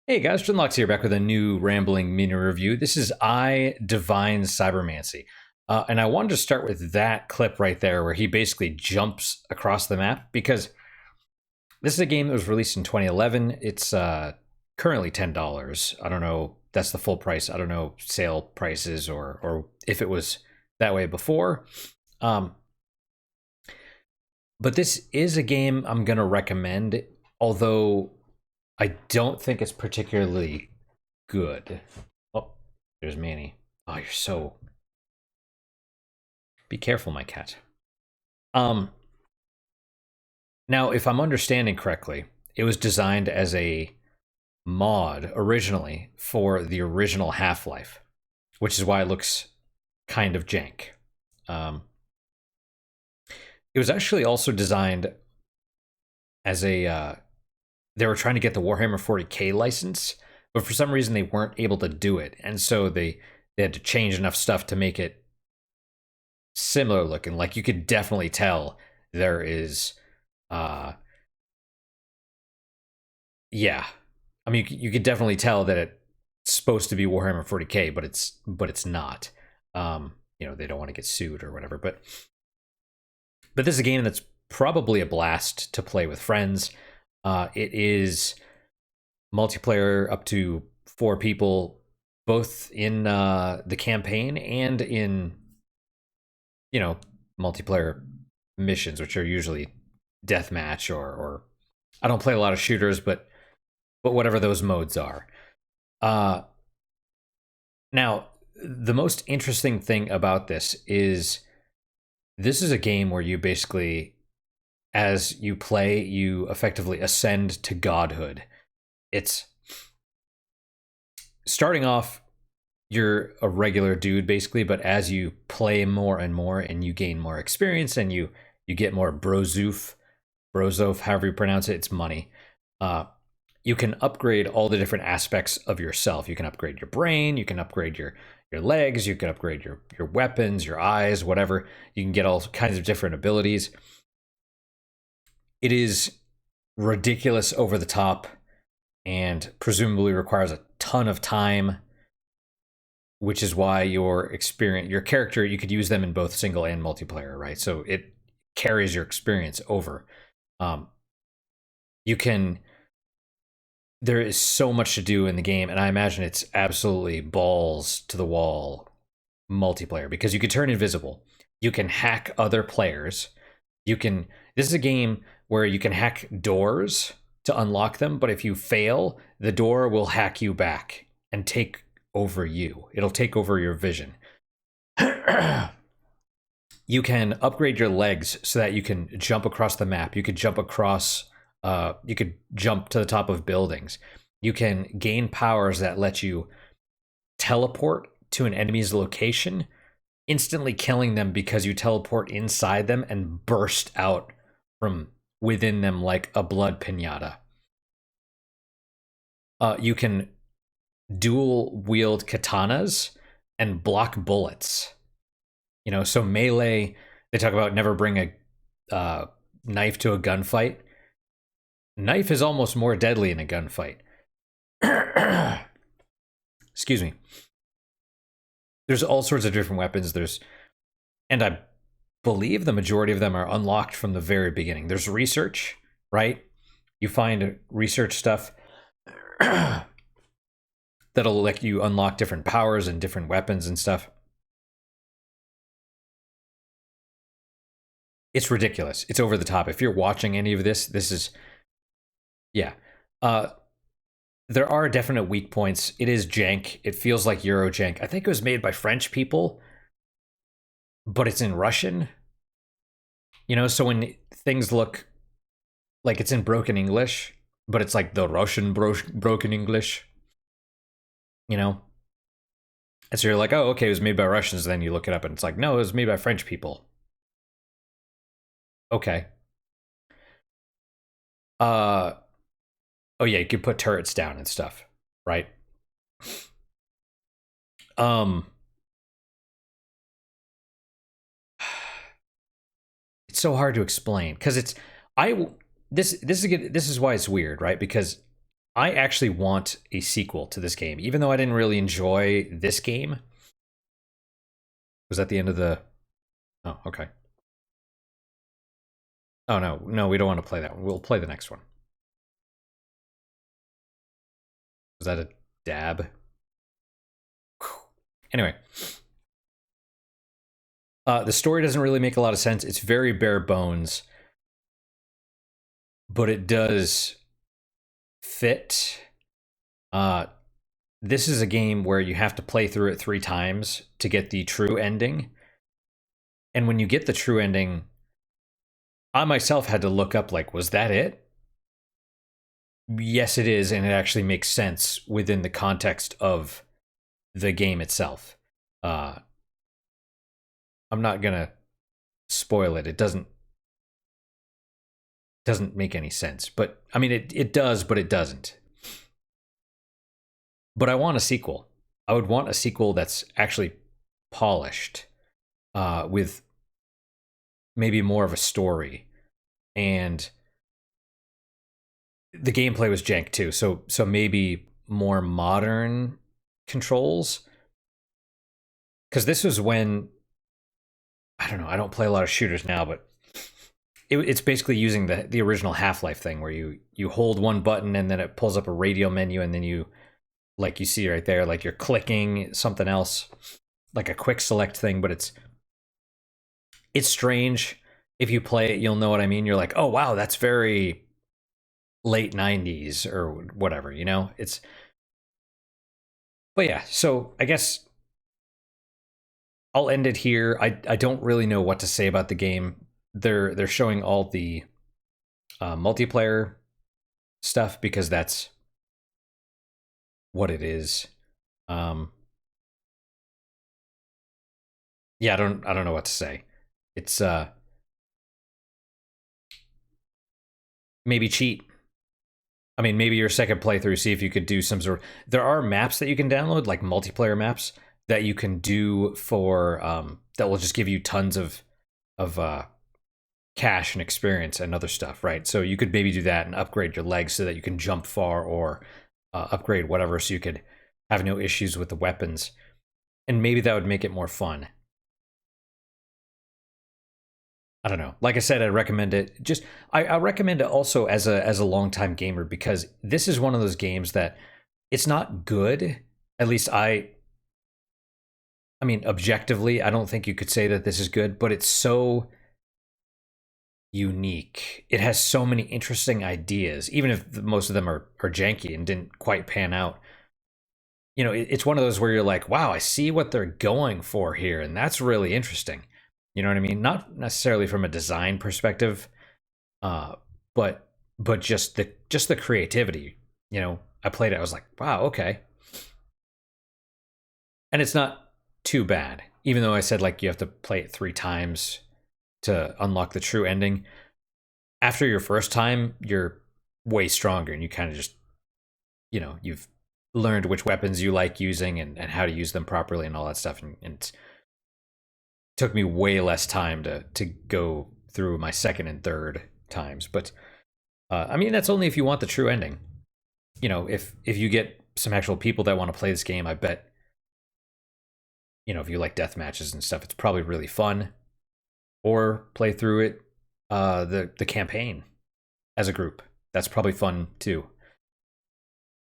Hey guys, Trinlox here, back with a new rambling mini review. This is I Divine Cybermancy. And I wanted to start with that clip right there where he basically jumps across the map because this is a game that was released in 2011. It's currently $10. I don't know, that's the full price. I don't know sale prices or if it was that way before. But this is a game I'm going to recommend, although I don't think it's particularly good. Oh, there's Manny. Oh, you're so... Be careful, my cat. Now, if I'm understanding correctly, it was designed as a mod originally for the original Half-Life, which is why it looks kind of jank. It was actually also designed as a... they were trying to get the Warhammer 40K license, but for some reason they weren't able to do it. And so they had to change enough stuff to make it similar looking. Like, you could definitely tell there is, yeah. I mean, you could definitely tell that it's supposed to be Warhammer 40K, but it's not. You know, they don't want to get sued or whatever. But this is a game that's probably a blast to play with friends. It is multiplayer up to 4 people, both in the campaign and in, you know, multiplayer missions, which are usually deathmatch or I don't play a lot of shooters, but whatever those modes are. Now, the most interesting thing about this is a game where you basically, as you play, you effectively ascend to godhood. It's starting off, you're a regular dude basically, but as you play more and more and you gain more experience and you get more brozoof, however you pronounce it, it's money. You can upgrade all the different aspects of yourself. You can upgrade your brain, you can upgrade your legs, you can upgrade your weapons, your eyes, whatever. You can get all kinds of different abilities. It is ridiculous, over the top, and presumably requires a ton of time, which is why your character, you could use them in both single and multiplayer, right? So it carries your experience over. There is so much to do in the game, and I imagine it's absolutely balls to the wall multiplayer, because you can turn invisible. You can hack other players. This is a game where you can hack doors to unlock them, but if you fail, the door will hack you back and take over you. It'll take over your vision. You can upgrade your legs so that you can jump across the map. You could jump across, you could jump to the top of buildings. You can gain powers that let you teleport to an enemy's location, instantly killing them because you teleport inside them and burst out from within them like a blood piñata. You can dual wield katanas and block bullets. You know, so melee, they talk about never bring a knife to a gunfight. Knife is almost more deadly in a gunfight. Excuse me. There's all sorts of different weapons. And I believe the majority of them are unlocked from the very beginning. There's research, right? You find research stuff that'll let you unlock different powers and different weapons and stuff. It's ridiculous. It's over the top. If you're watching any of this is, yeah. There are definite weak points. It is jank. It feels like Eurojank. I think it was made by French people, but it's in Russian. You know, so when things look like it's in broken English, but it's like the Russian broken English, you know? And so you're like, oh, okay, it was made by Russians. Then you look it up and it's like, no, it was made by French people. Okay. Oh yeah, you could put turrets down and stuff, right? It's so hard to explain because this is why it's weird, right? Because I actually want a sequel to this game, even though I didn't really enjoy this game. Was that the end of the? Oh, okay. Oh no, no, we don't want to play that one. We'll play the next one. Was that a dab? Anyway, the story doesn't really make a lot of sense. It's very bare bones, but it does fit. This is a game where you have to play through it 3 times to get the true ending. And when you get the true ending, I myself had to look up, like, was that it? Yes, it is, and it actually makes sense within the context of the game itself. I'm not gonna spoil it. It doesn't make any sense. But I mean, it does, but it doesn't. But I want a sequel. I would want a sequel that's actually polished, with maybe more of a story, and the gameplay was jank too. So maybe more modern controls. Because this was when, I don't know, I don't play a lot of shooters now, but it's basically using the original Half-Life thing where you hold one button and then it pulls up a radio menu, and then you, like you see right there, like you're clicking something else, like a quick select thing, but it's strange. If you play it, you'll know what I mean. You're like, oh wow, that's very late 90s or whatever, you know? But yeah, so I guess I'll end it here. I don't really know what to say about the game. They're showing all the multiplayer stuff because that's what it is. Yeah, I don't know what to say. It's maybe cheat. I mean, maybe your second playthrough, see if you could do some sort of. There are maps that you can download, like multiplayer maps that you can do for that will just give you tons of cash and experience and other stuff, right? So you could maybe do that and upgrade your legs so that you can jump far, or upgrade whatever, so you could have no issues with the weapons, and maybe that would make it more fun. I don't know. Like I said, I recommend it. Just I recommend it also as a longtime gamer, because this is one of those games that it's not good. At least I mean, objectively, I don't think you could say that this is good, but it's so unique. It has so many interesting ideas, even if most of them are janky and didn't quite pan out. You know, it's one of those where you're like, wow, I see what they're going for here, and that's really interesting. You know what I mean? Not necessarily from a design perspective, uh, but just the creativity. You know, I played it, I was like, wow, okay. And it's not too bad, even though I said like you have to play it 3 times to unlock the true ending. After your first time, you're way stronger, and you kind of just, you know, you've learned which weapons you like using, and how to use them properly and all that stuff. And it took me way less time to go through my second and third times. But I mean, that's only if you want the true ending. You know, if you get some actual people that want to play this game, I bet, you know, if you like death matches and stuff, it's probably really fun. Or play through it, the campaign as a group. That's probably fun too.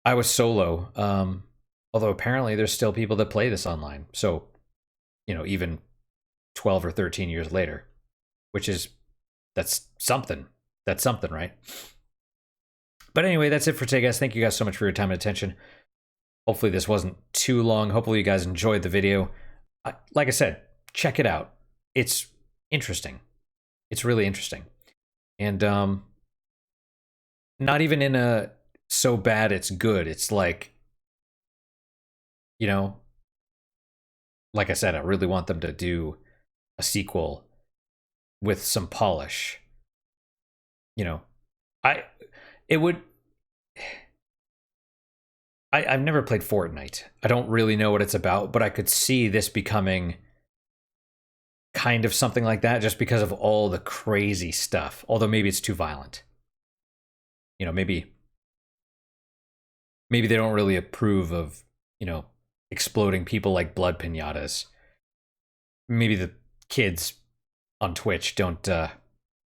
I was solo, although apparently there's still people that play this online. So, you know, even 12 or 13 years later, which is, that's something. That's something, right? But anyway, that's it for today, guys. Thank you guys so much for your time and attention. Hopefully this wasn't too long. Hopefully you guys enjoyed the video. Like I said, check it out. It's interesting. It's really interesting. And not even in a so bad it's good. It's like, you know, like I said, I really want them to do a sequel with some polish. You know, it would. I've never played Fortnite. I don't really know what it's about, but I could see this becoming kind of something like that, just because of all the crazy stuff. Although maybe it's too violent. You know, maybe maybe they don't really approve of, exploding people like blood pinatas. Maybe the kids on Twitch don't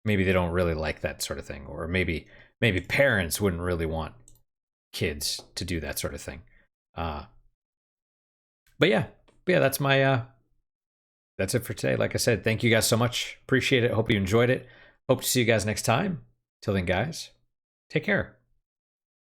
maybe they don't really like that sort of thing, or maybe parents wouldn't really want kids to do that sort of thing. Uh but yeah, that's it for today. Like I said, thank you guys so much. Appreciate it. Hope you enjoyed it. Hope to see you guys next time. Till then, guys, take care.